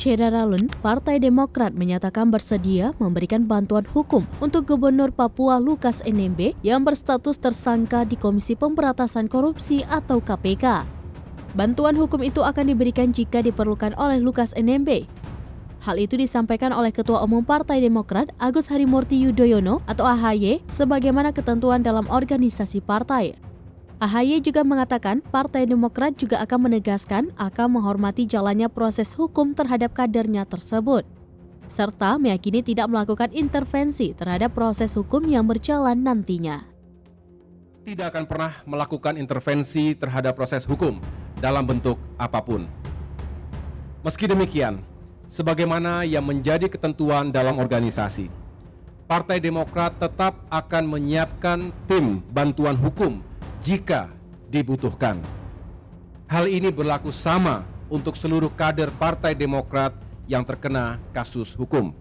Syederalun, Partai Demokrat menyatakan bersedia memberikan bantuan hukum untuk Gubernur Papua Lukas NMB yang berstatus tersangka di Komisi Pemberantasan Korupsi atau KPK. Bantuan hukum itu akan diberikan jika diperlukan oleh Lukas NMB. Hal itu disampaikan oleh Ketua Umum Partai Demokrat Agus Harimurti Yudhoyono atau AHY sebagaimana ketentuan dalam organisasi partai. AHY juga mengatakan Partai Demokrat juga akan menegaskan akan menghormati jalannya proses hukum terhadap kadernya tersebut, serta meyakini tidak melakukan intervensi terhadap proses hukum yang berjalan nantinya. Tidak akan pernah melakukan intervensi terhadap proses hukum dalam bentuk apapun. Meski demikian, sebagaimana yang menjadi ketentuan dalam organisasi, Partai Demokrat tetap akan menyiapkan tim bantuan hukum jika dibutuhkan. Hal ini berlaku sama untuk seluruh kader Partai Demokrat yang terkena kasus hukum.